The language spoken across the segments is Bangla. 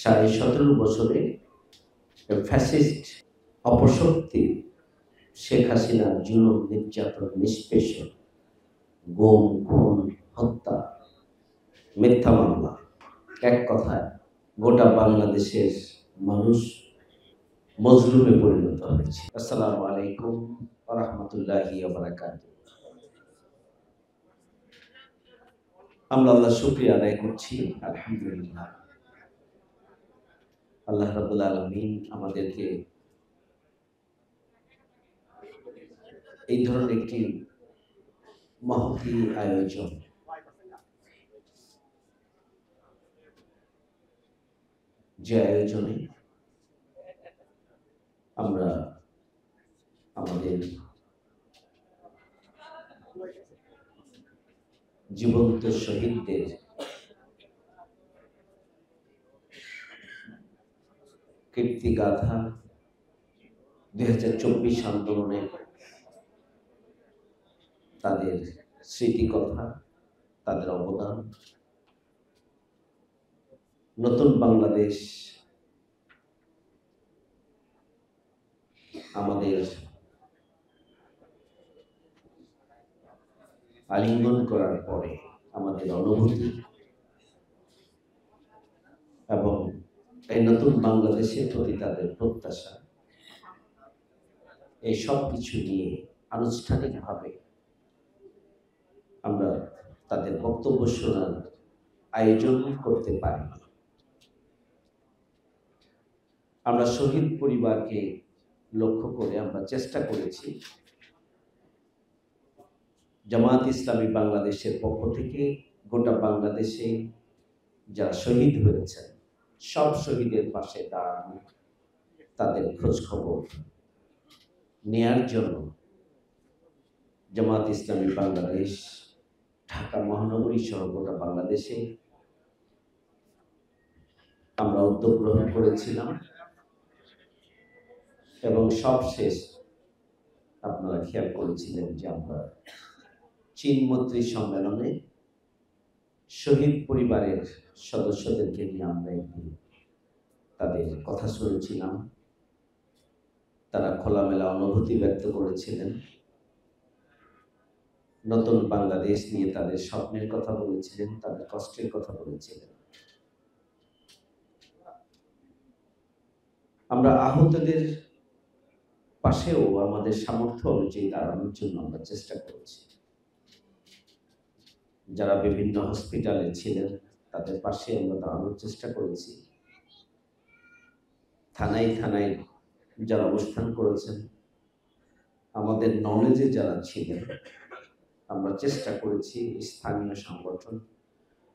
17.5 বছরে ফ্যাসিস্ট অপশক্তি শেখ হাসিনার জুলুম, নির্যাতন, নিষ্পেষণ, গুম, খুন, হত্যা, মিথ্যা মামলা, এক কথায় গোটা বাংলাদেশের মানুষ মজলুমে পরিণত হয়েছে। আসসালামু আলাইকুম ওয়া রাহমাতুল্লাহি ওয়া বারাকাতুহু। আমরা আল্লাহর শুকরিয়া আদায় করছি, আলহামদুলিল্লাহ। আল্লাহ রাব্বুল আলামিন আমাদেরকে এই ধরনের একটি মহতী আয়োজন, যে আয়োজনে আমরা আমাদের জীবন্ত শহীদদের কীর্তিগাথা, 2024 আন্দোলনে তাদের স্মৃতিকথা, তাদের অবদান, নতুন বাংলাদেশ আমাদের আলিঙ্গন করার পরে আমাদের অনুভূতি এবং এই নতুন বাংলাদেশের প্রতি তাদের প্রত্যাশা, এই সব কিছু নিয়ে আনুষ্ঠানিকভাবে আমরা তাদের বক্তব্য শোনার আয়োজন করতে পারি। আমরা শহীদ পরিবারকে লক্ষ্য করে আমরা চেষ্টা করেছি জামায়াত ইসলামী বাংলাদেশের পক্ষ থেকে গোটা বাংলাদেশে যারা শহীদ হয়েছেন সব শহীদের পাশে দাঁড়ানো, তাদের খোঁজ খবর নেয়ার জন্য জামায়াত ইসলামী বাংলাদেশ ঢাকা মহানগরী সহ গোটা বাংলাদেশে আমরা উদ্যোগ গ্রহণ করেছিলাম। এবং সবশেষ আপনারা খেয়াল করেছিলেন যে আমরা চীন মৈত্রী সম্মেলনে শহীদ পরিবারের সদস্যদেরকে নিয়ে আমরা একদিন তাদের কথা শুনেছিলাম। তারা খোলামেলা অনুভূতি ব্যক্ত করেছিলেন, নতুন বাংলাদেশ নিয়ে তাদের স্বপ্নের কথা বলেছিলেন, তাদের কষ্টের কথা বলেছিলেন। আমরা আহতদের পাশেও আমাদের সামর্থ্য অনুযায়ী দাঁড়ানোর জন্য আমরা চেষ্টা করেছি। যারা বিভিন্ন হসপিটালে ছিলেন তাদের পাশে আমরা দাঁড়ানোর চেষ্টা করেছি। থানায় থানায় যারা অবস্থান করেছেন, আমাদের নলেজে যারা ছিলেন, আমরা চেষ্টা করেছি স্থানীয় সংগঠন,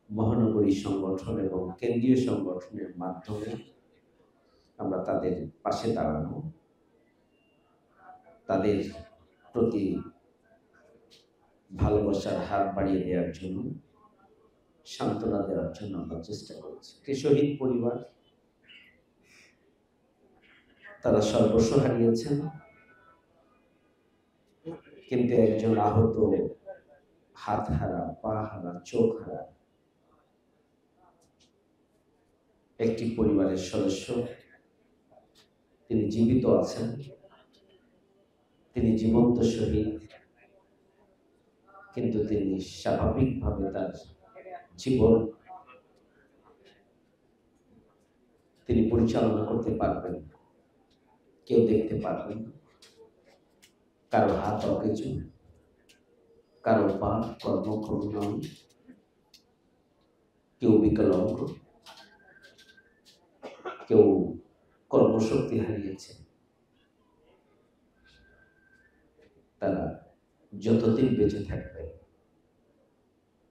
মহানগরী সংগঠন এবং কেন্দ্রীয় সংগঠনের মাধ্যমে আমরা তাদের পাশে দাঁড়ানো, তাদের প্রতি ভালোবাসার হাত বাড়িয়ে দেওয়ার জন্য, সান্ত্বনা দেওয়ার জন্য আমরা চেষ্টা করেছি। শহীদ পরিবার তারা সর্বস্ব হারিয়েছেন, কিন্তু একজন আহত, হাত হারা, পা হারা, চোখ হারা একটি পরিবারের সদস্য, তিনি জীবিত আছেন, তিনি জীবন্ত শহীদ, কিন্তু তিনি স্বাভাবিকভাবে তার জীবন তিনি পরিচালনা করতে পারবেন, কেউ দেখতে পারবেন। কারো হাত অকেজু, কারো পা কর্মক্ষম নন, কেউ বিকলাঙ্গ, কেউ কর্মশক্তি হারিয়েছে। তারা যতদিন বেঁচে থাকবে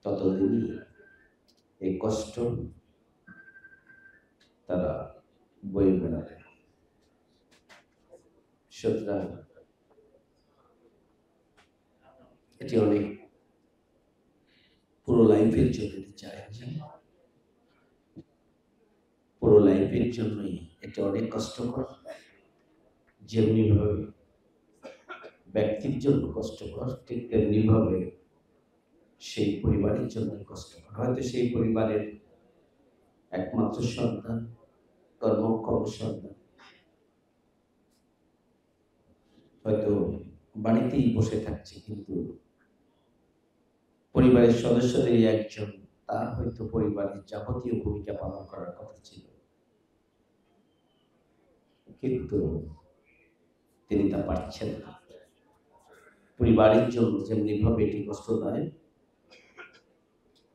ততদিনই এই কষ্ট তারা বয়ে বেড়াবে। সুতরাং এটি অনেক পুরো লাইফের জন্য চ্যালেঞ্জিং, পুরো লাইফের জন্যই এটা অনেক কষ্টকর। যেমনি ভাবে ব্যক্তির জন্য কষ্টকর, ঠিক তেমনি ভাবে সেই পরিবারের জন্য কষ্টকর। হয়তো সেই পরিবারের একমাত্র সন্তান কর্মক্ষম সন্তান হয়তো বাড়িতেই বসে থাকছে, কিন্তু পরিবারের সদস্যদের একজন, তার হয়তো পরিবারের যাবতীয় ভূমিকা পালন করার কথা ছিল, কিন্তু তিনি তা পারছেন না। পরিবারের জন্য যেমনি ভাবে এটি কষ্টদায়,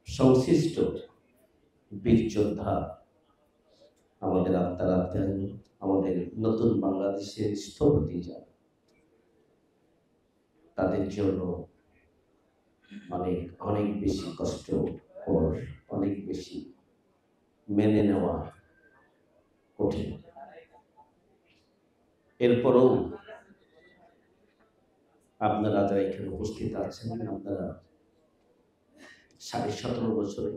সংশ্লিষ্ট বীর যোদ্ধা, আমাদের আত্মার আত্মায়, আমাদের নতুন বাংলাদেশের স্থপতি যারা, তাদের জন্য অনেক বেশি কষ্টকর, অনেক বেশি মেনে নেওয়া কঠিন। এরপরও আপনারা যারা এখানে উপস্থিত আছেন, আপনারা 17.5 বছরে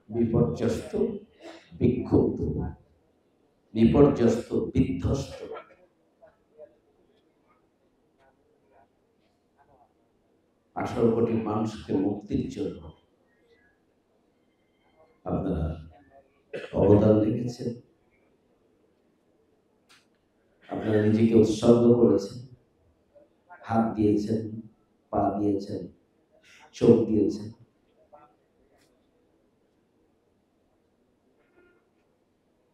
বিপর্যস্ত, বিক্ষুব্ধ, বিপর্যস্ত, বিধ্বস্ত, 18 কোটি মানুষকে মুক্তির জন্য আপনারা অবদান রেখেছেন, আপনারা নিজেকে উৎসর্গ করেছেন, হাত দিয়েছেন, পা দিয়েছেন, চোখ দিয়েছেন।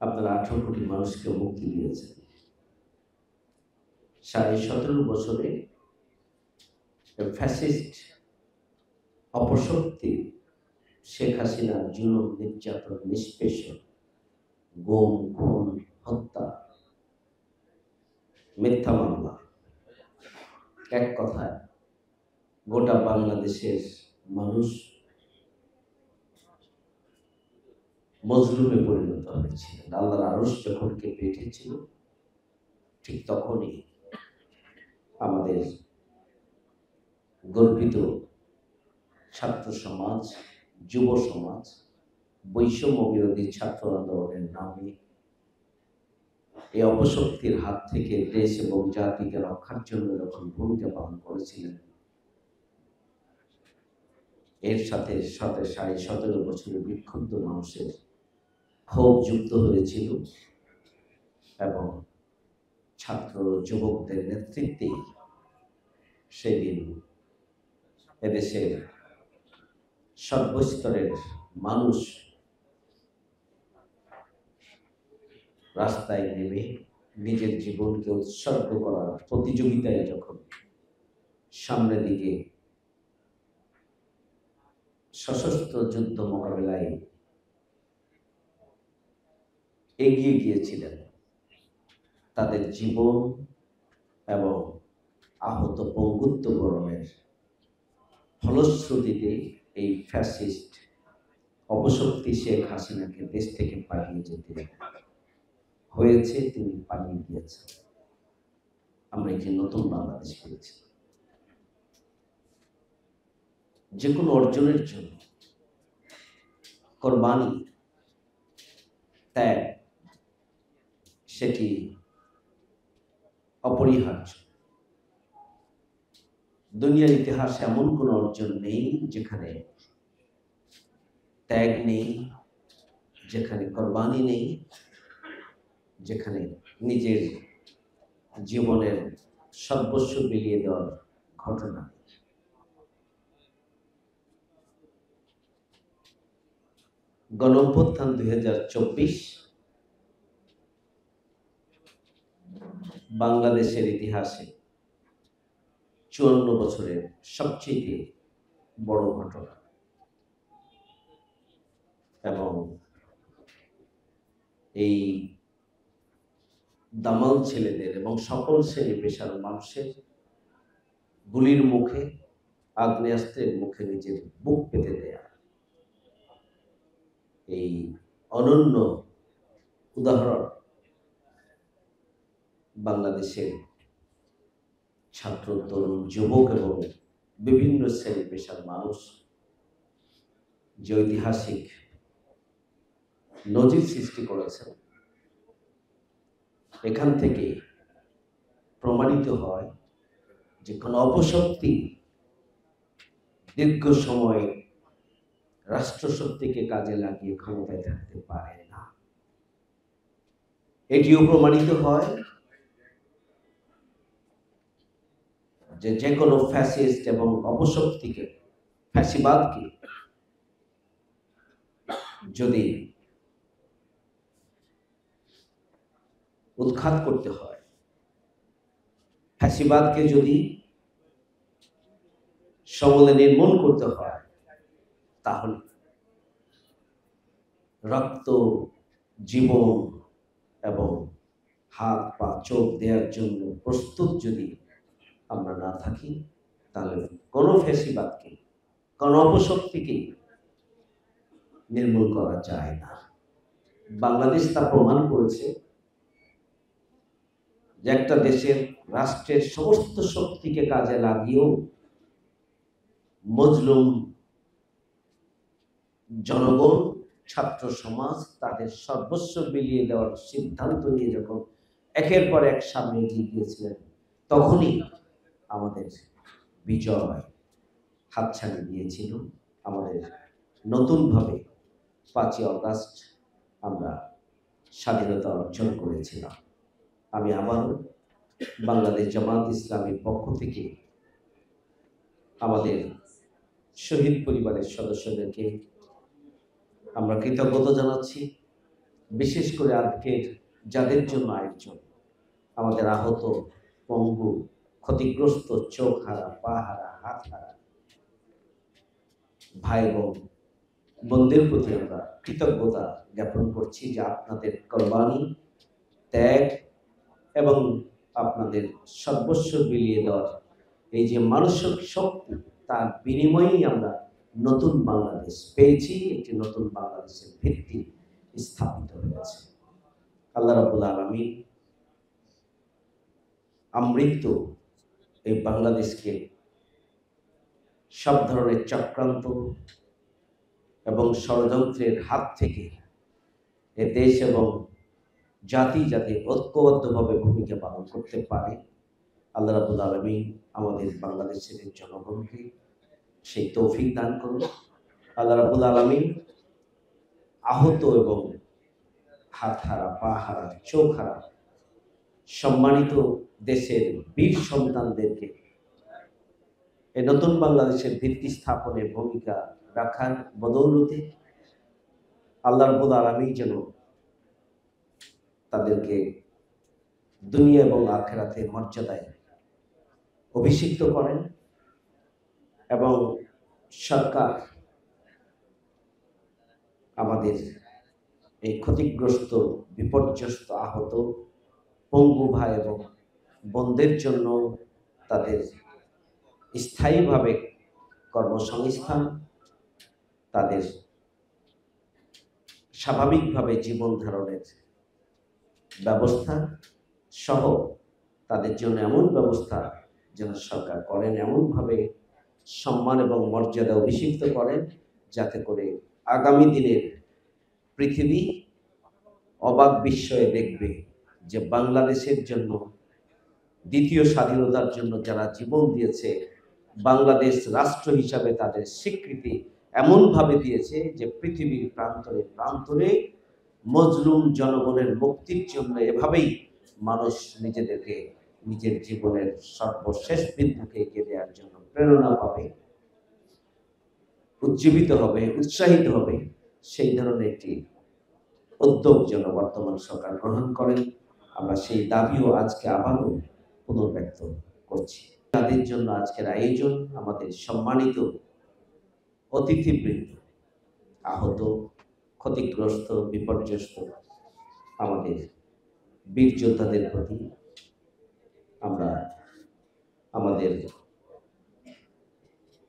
আপনারা 18 কোটি মানুষকে মুক্তি দিয়েছেন। 17.5 বছরে ফ্যাসিস্ট অপশক্তি শেখ হাসিনার জুলুম, নির্যাতন, নিষ্পেষণ, গুম, খুন, হত্যা, মিথ্যা মামলা, এক কথায় গোটা বাংলাদেশের মানুষ মজলুমে পরিণত হয়েছিল। আল্লাহর আরশ যখন কেঁপে উঠেছিল, ঠিক তখনই আমাদের গর্বিত ছাত্র সমাজ, যুব সমাজ, বৈষম্য বিরোধী ছাত্র আন্দোলনের নামে এই অপশক্তির হাত থেকে দেশ এবং জাতিকে রক্ষার জন্য যখন ভূমিকা পালন করেছিলেন, এর সাথে সাথে 17.5 বছরের বিক্ষুব্ধ মানুষের ক্ষোভ যুক্ত হয়েছিল এবং ছাত্র যুবকদের নেতৃত্বে সেদিন এদেশের সর্বস্তরের মানুষ রাস্তায় নেমে নিজের জীবনকে উৎসর্গ করার প্রতিযোগিতায় যখন সামনের দিকে সশস্ত্র যুদ্ধ মোকাবেলায় এগিয়ে গিয়েছিলেন, তাদের জীবন এবং আহত পঙ্গুত্ব বরণের ফলশ্রুতিতে এই ফ্যাসিস্ট অপশক্তি শেখ হাসিনাকে দেশ থেকে পালিয়ে যেতে হয়েছে। তিনি পালিয়ে গিয়েছেন। আমরা একটি নতুন বাংলাদেশ পেয়েছি। যে কোনো অর্জনের জন্য কোরবানি, ত্যাগ, সেটি অপরিহার্য। দুনিয়ার ইতিহাসে এমন কোন অর্জন নেই যেখানে ত্যাগ নেই, যেখানে কোরবানি নেই, যেখানে নিজের জীবনের সর্বস্ব বিলিয়ে দেওয়ার ঘটনা। গণঅভ্যুত্থান 2024 বাংলাদেশের ইতিহাসে 54 বছরের সবচেয়ে বড় ঘটনা এবং এই দামাল ছেলেদের এবং সকল শ্রেণী পেশার মানুষের গুলির মুখে, আগ্নেয়াস্ত্রের মুখে নিজের বুক পেতে দেয়া এই অনন্য উদাহরণ বাংলাদেশের ছাত্র, তরুণ, যুবক এবং বিভিন্ন শ্রেণী পেশার মানুষ যে ঐতিহাসিক নজির সৃষ্টি করেছেন, এখান থেকে প্রমাণিত হয় যে কোনো অপশক্তি দীর্ঘ সময় রাষ্ট্রশক্তিকে কাজে লাগিয়ে ক্ষমতায় থাকতে পারে না। এটিও প্রমাণিত হয় যে যে কোনো ফ্যাসিস্ট এবং অপশক্তিকে, ফ্যাসিবাদকে যদি উৎখাত করতে হয়, ফ্যাসিবাদকে যদি সমূলে নির্মূল করতে হয়, তাহলে রক্ত, জীবন এবং হাত পা চোখ দেওয়ার জন্য প্রস্তুত যদি আমরা না থাকি, তাহলে কোনো ফ্যাসিবাদকে, কোনো অপশক্তিকে নির্মূল করা যায় না। বাংলাদেশ তা প্রমাণ করেছে যে একটা দেশের রাষ্ট্রের সমস্ত শক্তিকে কাজে লাগিয়েও মজলুম জনগণ, ছাত্র সমাজ তাদের সর্বস্ব বিলিয়ে দেওয়ার সিদ্ধান্ত নিয়ে যখন একের পর এক সামনে এগিয়ে গিয়েছিলেন, তখনই আমাদের বিজয় হাতছানি দিয়েছিল। আমাদের নতুনভাবে 5ই অগাস্ট আমরা স্বাধীনতা অর্জন করেছিলাম। আমি আবারও বাংলাদেশ জামাত ইসলামীর পক্ষ থেকে আমাদের শহীদ পরিবারের সদস্যদেরকে আমরা কৃতজ্ঞতা জানাচ্ছি। বিশেষ করে আজকের যাদের জন্য আয়োজন, আমাদের আহত, পঙ্গু, ক্ষতিগ্রস্ত, চোখ হারা, পা হারা, হাত হারা ভাই এবং বোনদের প্রতি আমরা কৃতজ্ঞতা জ্ঞাপন করছি যে আপনাদের কোরবানি, ত্যাগ এবং আপনাদের সর্বস্ব বিলিয়ে দেওয়ার এই যে মানসিক শক্তি, তার বিনিময়েই আমরা নতুন বাংলাদেশ পেয়েছি। একটি নতুন বাংলাদেশের ভিত্তি স্থাপিত হয়েছে। আল্লাহ রাব্বুল আলামিন আমৃত্য এই বাংলাদেশকে সব ধরনের চক্রান্ত এবং ষড়যন্ত্রের হাত থেকে এ দেশ এবং জাতি যাতে ঐক্যবদ্ধভাবে ভূমিকা পালন করতে পারে, আল্লাহ রাব্বুল আলামিন আমাদের বাংলাদেশের জনগণকে সেই তৌফিক দান করুন। আল্লাহ রাব্বুল আলামিন আহত এবং হাত হারা, পা হারা, চোখ হারা সম্মানিত দেশের বীর সন্তানদেরকে এই নতুন বাংলাদেশের ভিত্তি স্থাপনে ভূমিকা রাখার বদৌলতে আল্লাহ রাব্বুল আলামিন যেন তাদেরকে দুনিয়া এবং আখিরাতে মর্যাদায় অভিষিক্ত করেন এবং সরকার আমাদের এই ক্ষতিগ্রস্ত, বিপর্যস্ত, আহত, পঙ্গু ভাই এবং বোনদের জন্য তাদের স্থায়ীভাবে কর্মসংস্থান, তাদের স্বাভাবিকভাবে জীবন ধারণের ব্যবস্থা সহ তাদের জন্য এমন ব্যবস্থা যেন সরকার করেন, এমনভাবে সম্মান এবং মর্যাদা অভিষিক্ত করেন যাতে করে আগামী দিনের পৃথিবী অবাক বিস্ময়ে দেখবে যে বাংলাদেশের জন্য, দ্বিতীয় স্বাধীনতার জন্য যারা জীবন দিয়েছে, বাংলাদেশ রাষ্ট্র হিসাবে তাদের স্বীকৃতি এমনভাবে দিয়েছে যে পৃথিবীর প্রান্তরে প্রান্তরে মজলুম জনগণের মুক্তির জন্য এভাবেই মানুষ নিজেদেরকে নিজের জীবনের সর্বশেষ বিন্দুকে এগিয়ে দেওয়ার জন্য প্রেরণা পাবে, উজ্জীবিত হবে, উৎসাহিত হবে। সেই ধরনের একটি উদ্যোগ যেন বর্তমান সরকার গ্রহণ করেন, আমরা সেই দাবিও আজকে আবারও পুনর্ব্যক্ত করছি। তাদের জন্য আজকের আয়োজন আমাদের সম্মানিত অতিথিবৃন্দ, আহত, ক্ষতিগ্রস্ত, বিপর্যস্ত আমাদের বীর যোদ্ধাদের প্রতি আমরা আমাদের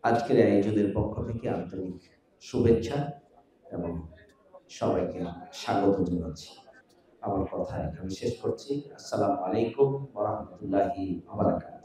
আজকের আয়োজনের পক্ষ থেকে আন্তরিক শুভেচ্ছা এবং সবাইকে স্বাগত জানাচ্ছি। আমার কথা এখানে শেষ করছি। আসসালামু আলাইকুম ওয়া রাহমাতুল্লাহি ওয়া বারাকাতুহু।